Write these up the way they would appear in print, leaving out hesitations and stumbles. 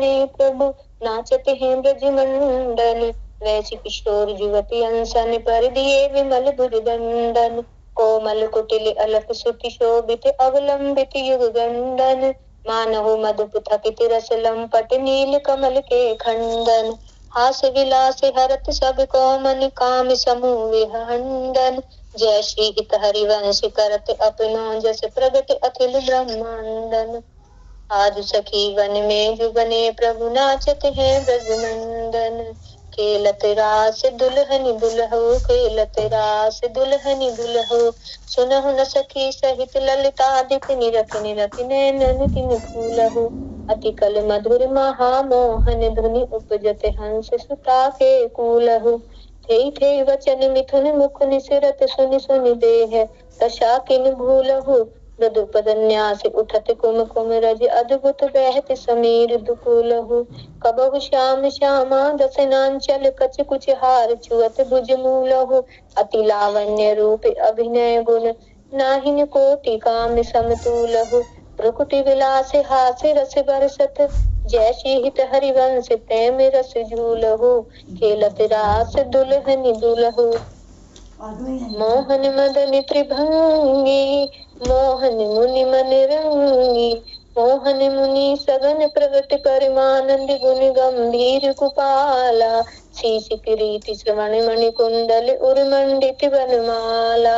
बने प्रभु नाचत हैं ब्रज मंडन। वैसी किशोर युवती अंसन पर दिए विमल भुजदंडन। कोमल कुटिल अलक सुति शोभित अवलंबित युग गंडन। मानहु मधुप थकित रस लंपट नील कमल के खंडन। हास विलास हरत सब कोमन काम समूह विहंडन। जय श्री हित हरिवंश करत अपनो जस प्रगट अखिल ब्रह्मांडन। आज सखी वन में जुबने प्रभु नाचत हैं ब्रजनंदन। खेलत रास दुल्हन दुल्हो खेलत रास दुल्हन दुल्हो। सुनहु न सखी सहित ललिता दिख निरख निरख नैनन तिन फूलहु। अति कल मधुर महामोहन धुनि उपजत हंस सुता के कूलहु। थे थे वचन मिथुन मुख निसरत सुनि सुनि देह दशा किन भूलहु। मृदुपद न्यास उठत कुम कुम रज अद्भुत बहत समीर दुकूलहु। कबहु श्याम श्यामा दसनांचल कछ कुछ हार छुअत भुज मूलहु। अति लावण्य रूप अभिनय गुण नाहिन कोटि काम समतुलहु। प्रकुटि विलास हास रस बरसत जैसी हित हरिवंश प्रेम रस झूलहु। खेलत रास दुल्हन दुल्हु मोहन मदन त्रिभंगी। मोहन मुनि मन रंगी। मोहन मुनि सगन प्रगट परमानंद गुण गंभीर कुपाला। शीश किरीट श्रवण मणि कुंडल उर्मंडित वनमाला।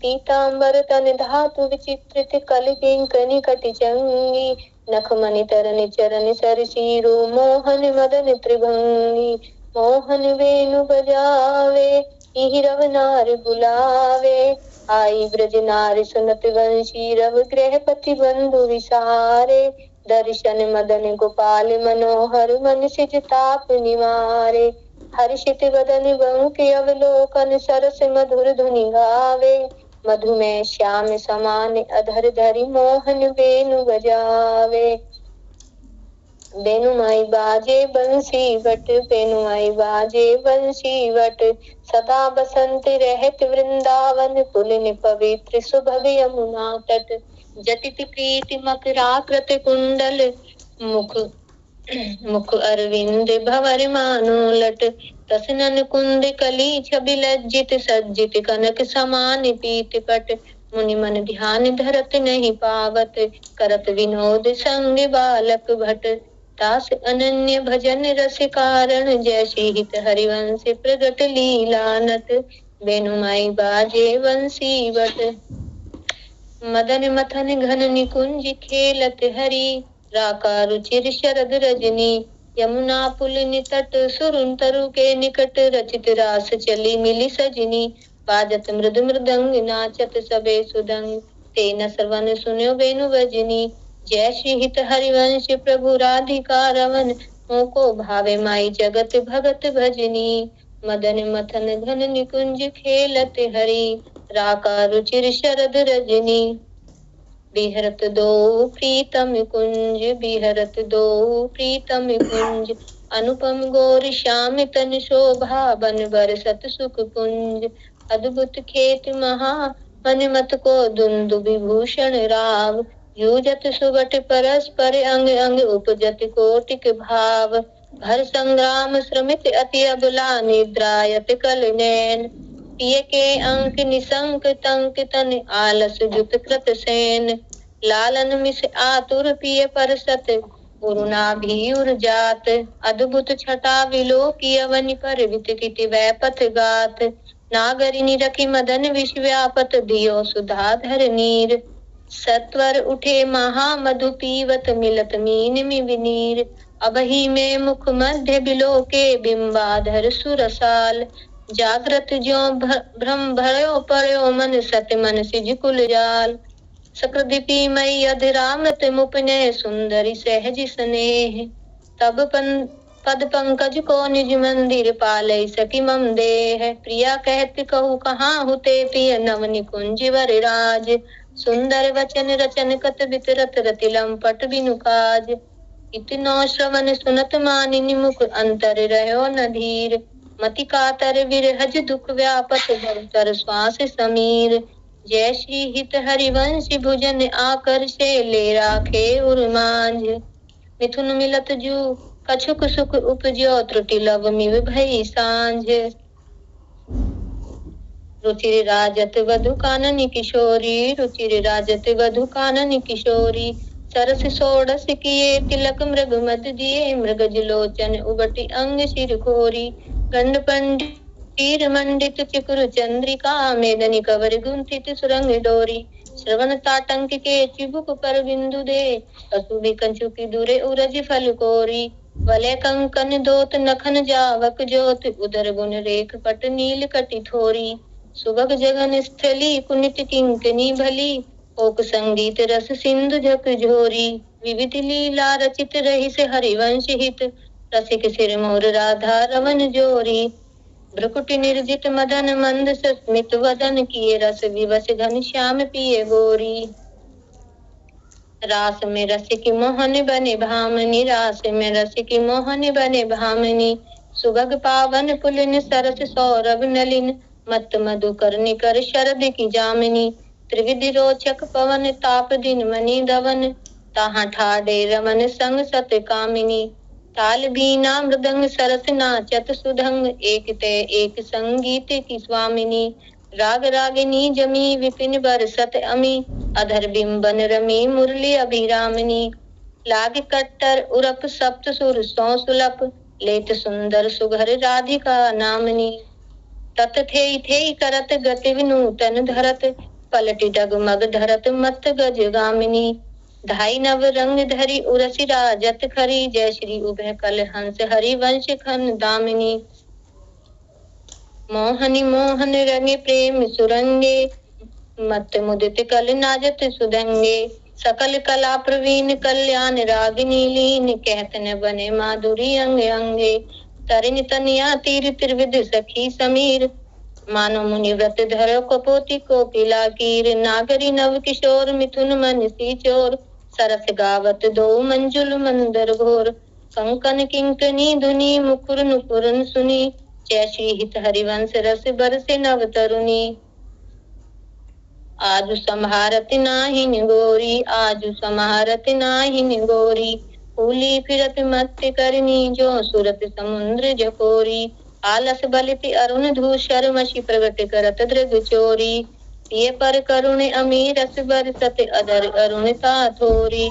पीतांबर तन धातु विचित्रित कल किंकनी कटि चंगी। नखमणि तरनि चरण सरसीरो मोहन मदन त्रिभंगी। मोहन वेणु बजावे इहि रव नार बुलावे। आई ब्रज नारी सुनत वंशी रव गृहपति बंधु विसारे। दर्शन मदन गोपाल मनोहर मन सिज ताप निवारे। हर्षित वदन बंक अवलोकन सरस मधुर धुनि गावे। मधुमेह श्याम समान अधर धरि मोहन वेणु बजावे। बेनुमाई बाजे बंसी बट बेनुमाई बाजे बंसी बट। सदा बसंत रहत वृंदावन पुलिन पवित्र सुभग यमुना तट। जटित प्रीति मकराकृत कुंडल मुख मुख अरविंद भंवर मानो लट। तसनन कुंद कली छबि लज्जित सज्जित कनक समान पीत पट। मुनि मन ध्यान धरत नहीं पावत करत विनोद संग बालक भट। दास अनन्य भजन रस कारण जैसी हित हरिवंश प्रगट लीलानत। बेनुमाई बाजे बंसी बट। मदन मथन घन निकुंज खेलत हरि। राका रुचिर शरद रजनी। यमुना पुलिन तट सुरुन तरु के निकट रचित रास चली मिली सजनी। बाजत मृद मृदंग नाचत सबे सुदंग। ते न श्रवण सुन्यो बेनु बजनी। जय श्री हित हरिवंश प्रभु राधिका रमन। मोको भावे माई जगत भगत भजनी। मदन मथन घन निकुंज खेलत हरि। राका रुचिर शरद रजनी। बिहरत दो प्रीतम कुंज बिहरत दो प्रीतम कुंज। अनुपम गौर श्याम तन शोभा बन बरसत सुख पुंज। अद्भुत खेत महा मन मत को दुंदु विभूषण राव। यूजत सुबट परस्पर अंग अंग उपजत कोटिक भाव। भर संग्राम श्रमित अति अबला निद्रायत कल नैन। पिय के अंक निसंक तंक तन आलस जुत कृत सेन। लालन मिस आतुर पिय परसत उरुना भीउर जात। अद्भुत छटा विलो की अवनि पर वितकित वैपथ गात। नागरिनी रखी मदन विष व्यापत दियो सुधाधर नीर। सत्वर उठे महा मधु पीवत मिलत मीन मि विनीर। अबही में मुख मध्य बिलो के बिंबाधर सुरसाल। जागृत ज्यों भ्रम भयो पड़यो मन सत मन सिज कुल जाल। सकृदीपी मई अधरामृत मुपने सुंदरी सहज स्नेह। तब पद पंकज को निज मंदिर पालय सकी मम देह। प्रिया कहत कहु कहाँ हुते पिय नव निकुंज वर राज। सुंदर वचन रचन कत बितरत रति लंपट बिनु काज। इतनो श्रवण सुनत मानिनी मुख अंतर रहो न धीर। मति कातर विरहज दुख व्यापत बहुतर श्वास समीर। जय श्री हित हरिवंश भुजन आकर्षे ले राखे उर मांझ। मिथुन मिलत जू कछुक सुख उपजो त्रुटि लव मिव भई सांझ रुचिर राजत वधु कानन किशोरी रुचिर राजत वधु कानन किशोरी सरस सोडस किए तिलक मृग मद दिए मृगज लोचन उबटी अंग सिर खोरी गंड पंडित मंडित चिकुर चंद्रिका मेदनी कवर गुंथित सुरंग डोरी श्रवण ताटंक के चिबुक पर बिंदु दे असुभि कंचुकी दूरे उरज फल कोरी वलय कंकन दोत नखन जावक ज्योत उदर गुण रेख पट नील कटि थोरी सुबह जगन स्थली कुनित किंकनी भली ओक संगीत रस सिंधु झक झोरी विविध लीला रचित रही से हरिवंश हित रसिक सिर मोर राधा रवन जोरी भ्रुकुटि निर्जित मदन मंद स्मित वदन किए रस विवश घन श्याम पिए गोरी रास में रसिक मोहन बने भामनी रास में रसिक मोहन बने भामनी सुभग पावन पुलिन सरस सौरभ नलिन मत मधुकर निकर शरद की जामिनी त्रिविधि रोचक पवन ताप दिन मणि दवन ताहा ठाडे रमन संग सत कामिनी ताल बीना मृदंग सरस नाचत सुधंग एक ते एक संगीत की स्वामिनी राग रागिनी जमी विपिन बरसत अमी अधर बिंबन रमी मुरली अभिरामिनी लाग कट्टर उरप सप्त सुर सौ सुलप लेत सुंदर सुघर राधिका नामनी तत थे करत गति विनूतन धरत पलटि डगमग धरत मत गज गामिनी धाई नव रंग धरी उरसी राजत खरी जय श्री उभय कल हंस हरि वंश खन दामिनी मोहनी मोहन रंगे प्रेम सुरंगे मत मुदित कल नाजत सुदंगे सकल कला प्रवीण कल्याण रागिनी लीन कहत न बने माधुरी अंग अंगे तरिन तनिया तीर त्रिविध सखी समीर मानो मुनि व्रत धर कपोति कोकिला कीर नागरी नव किशोर मिथुन मन सी चोर सरस गावत दो मंजुल मंदर घोर कंकन किंकनी धुनी मुकुर नुपुरन सुनी जय श्री हित हरिवंश रस बरसे नव तरुणी आजु संहारत नाहिन गोरी आजु संहारत नाहिन गोरी फूली फिरत मत करनी जो सुरत समुद्र जकोरी आलस बलिति अरुण धूषर मशी प्रगट करत दृग चोरी ये पर करुण अमीर रस बरसत अधर अरुणता थोरी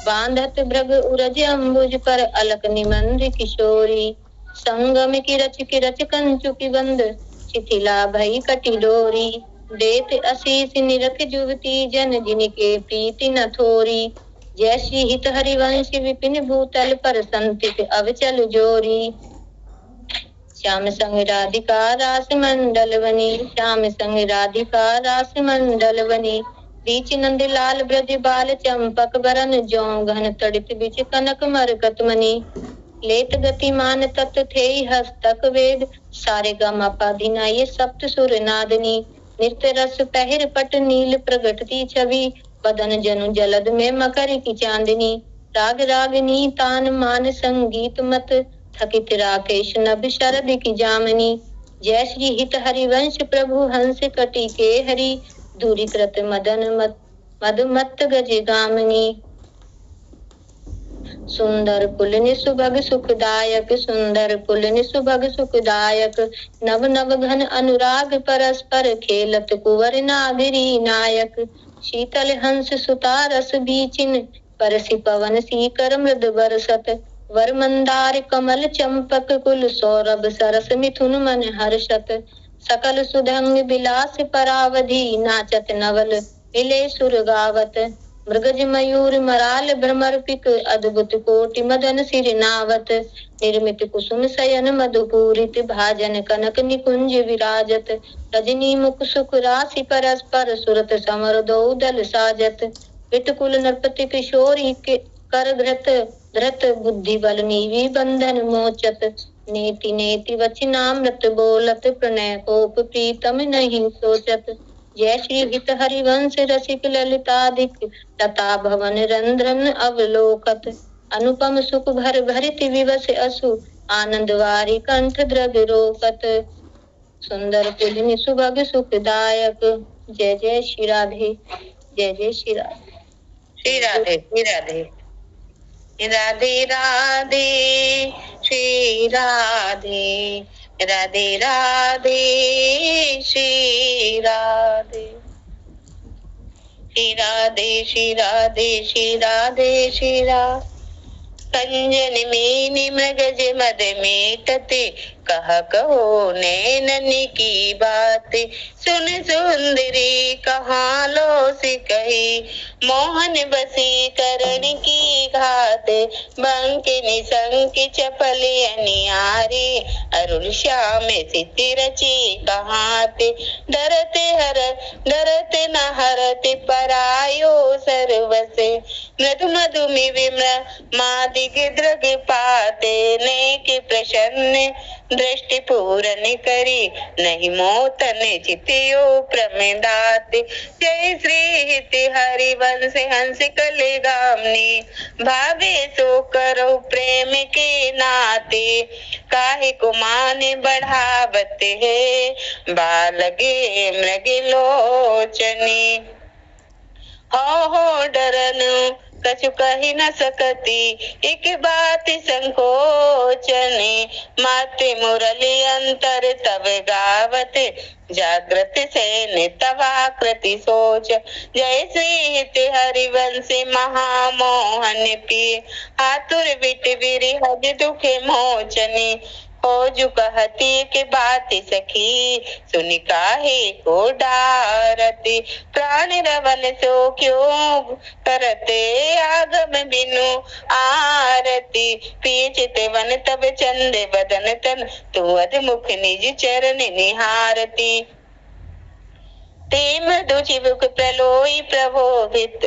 बांधत भृग उरज अंबुज पर अलक निमंद किशोरी संगम की रच कंचु की बंद शिथिला भई कटी डोरी देत असीस निरख जुवती जन जिनके प्रीति न थोरी जय श्री हित हरिवंश विपिन भूतल पर संतित अवचल जोरी श्याम संग राधिका रास मंडल बनी श्याम संग राधिका रास मंडल बनी बीच नंद लाल ब्रज बाल चंपक बरन जो घन तड़ित बिच कनक मरकत मनी लेत गतिमान तत् थे हस्तक वेद सारे गमा पाधिना ये सप्त सुर नादनी नृत्य रस पहर पट नील प्रगटती छवि बदन जनु जलद में मकर की चांदनी राग रागनी तान मान संगीत मत थकित राकेश नभ शरद की जामनी जय श्री हित हरिवंश प्रभु हंस कटी के हरि दूरी कृत मदन मद मत गज गामनी सुंदर पुलनि सुभग सुखदायक सुंदर पुलनि सुभग सुखदायक नव नव घन अनुराग परस्पर खेलत कुंवर नागरी नायक शीतल हंस सुता रस बीचिन परसि पवन सीकर मृद बरसत वर मंदार कमल चंपक कुल सौरभ सरस मिथुन मन हर्षत सकल सुधंग बिलास परावधि नाचत नवल विले सुर गावत मृगज मयूर मराल भ्रमर पिक अद्भुत कोटि मदन सिर नावत निर्मित कुसुम शयन मधुपूरित भाजन कनक निकुंज विराजत रजनी मुख सुख राशि परस्पर सुरत समर दो दल साजत विटकुल नरपति किशोरी के कर धृत बुद्धि बल नीवी बंधन मोचत नेति नेति वचनामृत बोलत प्रणय कोप प्रीतम नहीं सोचत जय श्री हित हरिवंश रसिक ललितादिक लता भवन रंध्रन अवलोकत अनुपम सुख भर भरित विवश असु आनंद वारी कंठ द्रव्य रोकत सुंदर पुलिनि सुभग सुखदायक जय जय श्री राधे जय जय श्री राधे श्री राधे श्री राधे। राधे राधे श्री राधे, राधे राधे श्री राधे, श्री राधे श्री राधे श्री राधे श्री राधे। कंजन मीनि मृगज मद मेटते, कहो नैनन की बात। सुन सुंदरी कहाँ लो से कही, मोहन बसी करण की घात। बंक निसंक चपल अनियारे, अरुण श्याम सिति रची कहाते। डरते न हरते परायो सर्वसे, मृदु मधुमि विम्र मादिग द्रग पाते। नेक प्रसन्न दृष्टि पूरन करी, नहीं मोतन चितियो प्रमेदात। जय श्री हित हरिवंश हंस कले गामनी, भावे सो करो प्रेम के नाते। काहे को माने बढ़ावत है, बालगे मृग लोचनी। हो डरन कछु कही न सकती, एक बात संकोचने। माते मुरली अंतर तब गावत, जागृत से तवाकृति सोच। जय श्री हित हरिवंश महामोहन पी, आतुर बिट बिरि हज दुख मोचनी। हो जु कहती के बात सखी, सुनि काहे को डारती। प्राण रवन सो क्यों करते, आगम बिनु आरती। पीछते वन तब चंद बदन तन, तू अधमुख निज चरण निहारती। ते मृदु चिबुक प्रलोई प्रभोभित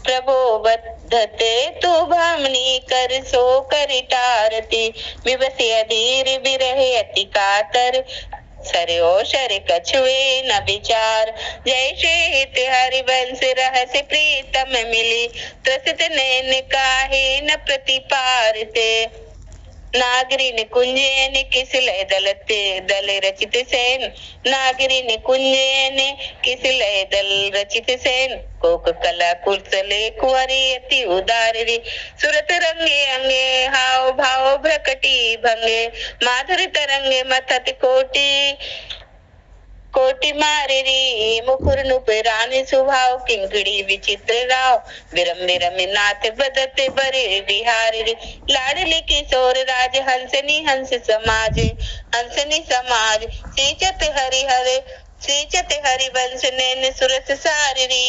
प्रभोबद्धते, तू भामनी कर सो करितारती। विवसी अधीर बिरहे अति कातर, सर कछुए न विचार। जय श्री हित हरिवंश रहस्य प्रीतम मिली, त्रसित नैन काहे न प्रतिपारते। नागरी निकुंजन किसलय दल रचित सेन, नागरी निकुंजन किसलय दल रचित सेन। कोक कला कुशले कुंवरी अति उदारी, सुरत रंगे अंगे हाव भाव भ्रकटी भंगे। माधुरी तरंगे मथत कोटि मारी, मुकुर नुपुरानि स्वभाव किंकड़ी विचित्र राव। विरम विरम नाथ बदते बरे बिहारी, लाडली किशोर राज हंसनी हंस समाज। हंसनी समाज सींचत हरि वंश नैन सुरस सारी।